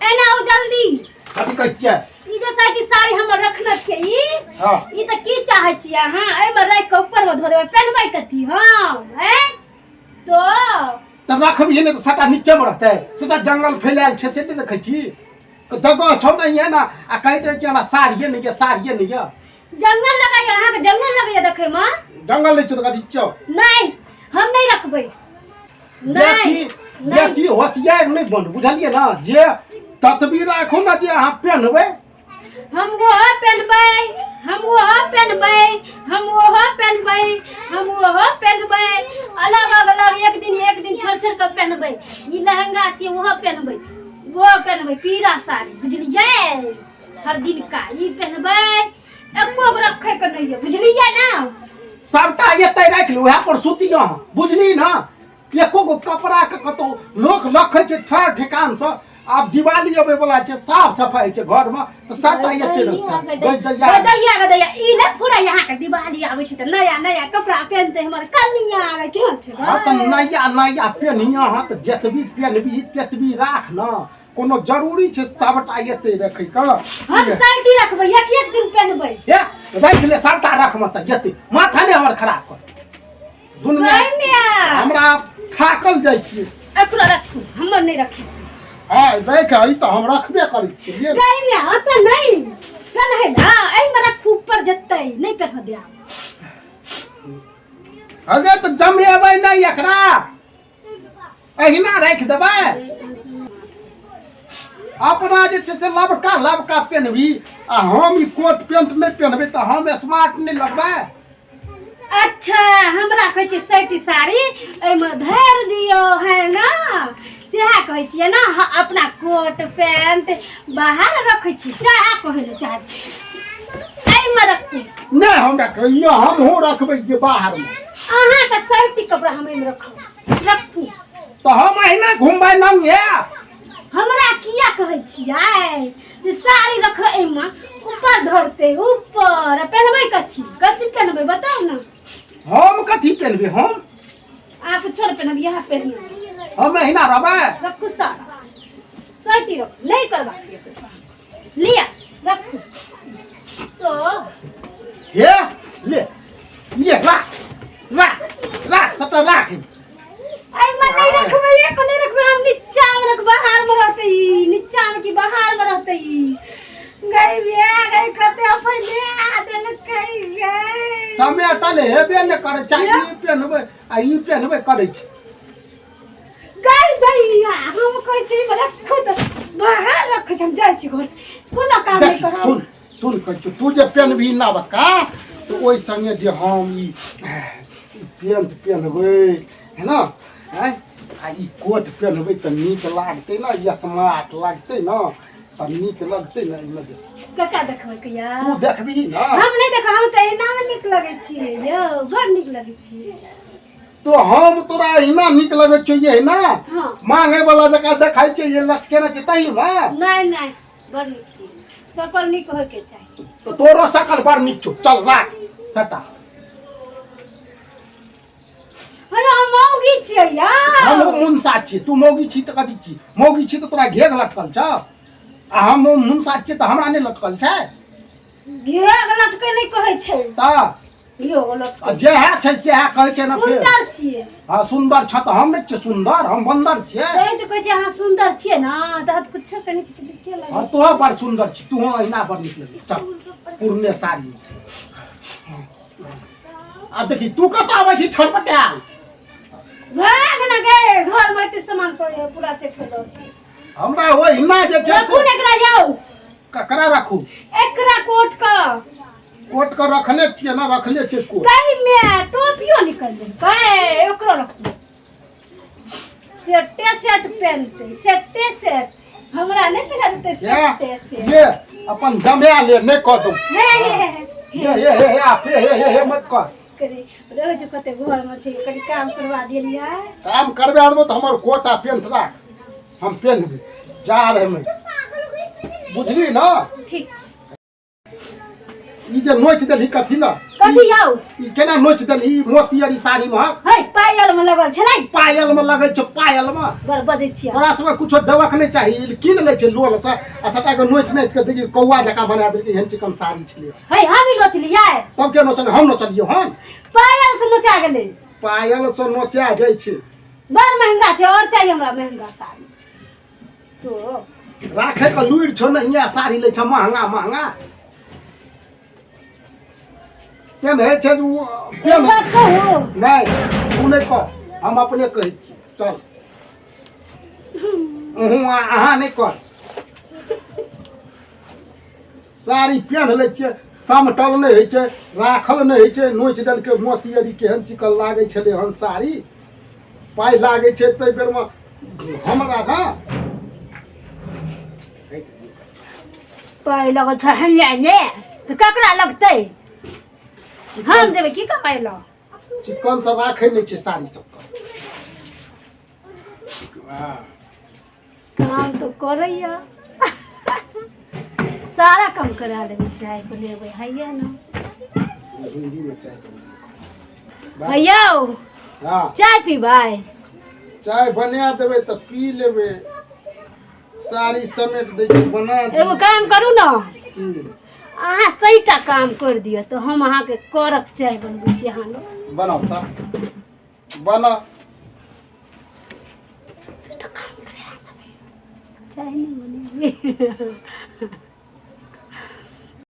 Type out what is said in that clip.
एना आओ जल्दी कथी कहै छियै ई जे साटी साड़ी हमर रखना छै हां ई त की चाहै छी अहाँ ए में राख के ऊपर में धरबै पहनबै कथी हां हैं तो त रखबिए ने त सटा नीचे में रहतै सटा जंगल फैलायल छै से नहीं देखै छी जगह छौ नहीं है ना आ कहैत रहे छी हमरा साड़िए नहीं है जंगल लगाइए अहाँ के जंगल लगाइए देखे में जंगल नहीं छ त कथी छौ नहीं हम नहीं रखबै नहीं बेसी होशियार नहीं बन बुझलिए ना जे तस्वीर राखो ना जे अहाँ पहनबै हम वो पहनबै हम वो पहनबै अलग एक दिन छोड़ के पहनबै ई लहंगा छी वो पहनबै पीला साड़ी बुझलिए हर दिन का ई पहनबै एको गो रखे के नहीं है बुझलिए ना सबटा एते राख लो वहाँ पर सुती न बुझली ना एको गो कपड़ा के कतो लोक रखे छै ठर ठिकान से अब दिवाली आवे वाला छै साफ सफाई छै घर में तो सबटा एते रखता गदैया ई ने पूरा यहाँ के दिवाली आवे छै त नया कपड़ा पहनते हमर कनिया आवे केहन छै हां त नया पहनिया हां त जतबी पहनबी ततबी राख ना कोनो जरूरी छै सबटा एते रखे क हम साड़ी रखबै एक दिन पहनबै ए राख ले सबटा रख मत एते माथा ने हमर खराब कर दुनिया हमरा थाकल जाय छी एकरा रखू हमर नहीं रखे हां देख ई त हम रखबे करै छी गई में आता नहीं कन है ना ए मेरा ऊपर जतै नहीं पहन दिया अगे त जमेबै नहीं एकरा एहिना राख देबै अपना जे छै से लबका पहनबी आ हम ई कोट पैंट नहीं पहनबै त हम स्मार्ट नहीं लगबै अच्छा हमरा कहै छै साड़ी साड़ी ए में धर दियो है ना सेहा कहै छियै ना अपना कोट पैंट बाहर रखै छी सेहा कहै ले चाहै ए में रखू नहीं हमरा कहियो हम हो रखबै जे बाहर में अहाँ के साड़ी कपड़ा हम में रखू तो हम अहिना घुमबै नंगे हमरा किया कहै छियै जे साड़ी रख ए में ऊपर धरते ऊपर पहनबै कथी पहनबै बताओ ना हम कथी पहनबै हम आप छोड़ पहनब यहाँ पहनिए हम अहिना रहबै रखू साड़ी रख नहीं करवा लिया रखू तो हे ले ला सत राख आई मन नहीं रखबै एक नहीं रखबै हम नीचा में रख बाहर में रहते नीचा में की बाहर में रहते गई कते फैले देन कई गई समय तले हेबे न करे चाहिए पहनबै आ ई पहनबै करे छै गई दैया हम कहै छी रखो त बाहर रख हम जाय छी घर से कोनो काम नहीं करब सुन कहै तू जे पहनबी ना बका तो ओइ संगे जे हम ई पैंट पहनबै है ना आ ई कोट पहनबै त नीक लागतै ना स्मार्ट लागतै ना त नीक लगतै ना इमे कका देखबै कया तू देखबी ना हम नहीं देख हम त एना में नीक लगै छी यो बड़ नीक लगै छी तो हम तोरा इना नीक लगै छै ना हां मांगे वाला जका देखाइ छै ये लटकेना छै तही में नहीं बड़ नीक छी सकल नीक होय के चाही तो तोरो सकल बड़ नीक छौ चल राख सटा अरे हम मौगी छियै यार हम मुनसा छी तू मौगी छी त कथी छी मौगी छी त तोरा घेग लटकल छ आ हम मुनसा छी त हमरा नहीं लटकल छै घेग लटके नहीं कहै छै त यो लटक जे है छै से है कहै छै ना फेर सुंदर छियै हां सुंदर छ त हम नहीं छी सुंदर हम बंदर छियै तै त कहै छै अहाँ सुंदर छियै ना त कुछ कनि त देखे लागे हां तो बड़ सुंदर छी तू अहिना बड़ नीक लगै चल पुरने साड़ी आ देखी तू कत आबै छी छटपटाल भाग ना गए घर में ते सामान पड़े पूरा चेक कर दो हमरा ओ हिना जे छै रखू ने एकरा जाओ ककरा राखू एकरा कोट का रखले छियै ना रखले छियै कोट कई में टोपियो निकल दे कई ओकरो रखू सेट पहनते सेट हमरा नहीं पहना देते सेट ये अपन जमे ले नहीं कह दो हे ये आप मत कर करे रह जो कते घर में छै कनी काम करवा दिलिया काम करबे आदमी तो हमर कोटा पेंट राख हम पहनबे जा रहे में बुझली ना ठीक ई जे नोच देली कथी ना कथी आउ ई केना नोच देली मोतियरी साड़ी में है पायल में लगल छलै पायल में लगै छै पायल में बर बजै छियै तोरा सब कुछो देवक नहीं चाहिए कीन ले छै लोल से आ सटा के नोच नोच के देखी कौआ जका बना देलकै एहन चिकन साड़ी छलै है हम ही नोचलियै तब के नोचल हम नोचलियो हन पायल से नोचा गेलै पायल से नोचा जाइ छै बड़ महंगा छै और चाहिए हमरा महंगा साड़ी तो राखे के लुइर छौ नहीं साड़ी ले छ महंगा महंगा केन है छै पेन बात कहू नहीं तू नहीं कह हम अपने कहै छी चल अहाँ नहीं कर साड़ी पहन ले छियै समटल नहीं होइ छै राखल नहीं होइ छै नोच देलकै मोतियरी केहन चिकन लागै छलै हन साड़ी पाइ लागै छै तै बेर में हमरा ना पाइ लगल छै हल्ला ने तो ककरा लगतै हम देबै की कमाइ ला चिकन सब राखै नहीं छै साड़ी सब काम तो करैया सारा काम करा लेबै चाय को लेबै हैया ना हिंदी में चाय हैया हाँ चाय पीबै चाय बना देबै तऽ पी लेबै साड़ी समेट दै छी बना एगो काम करू ना अहाँ सहीटा काम कर दिअ तो हम अहाँके करक चाय बनबै छी अहाँ लोग बनाओ तऽ बना चाय नहीं बनेगी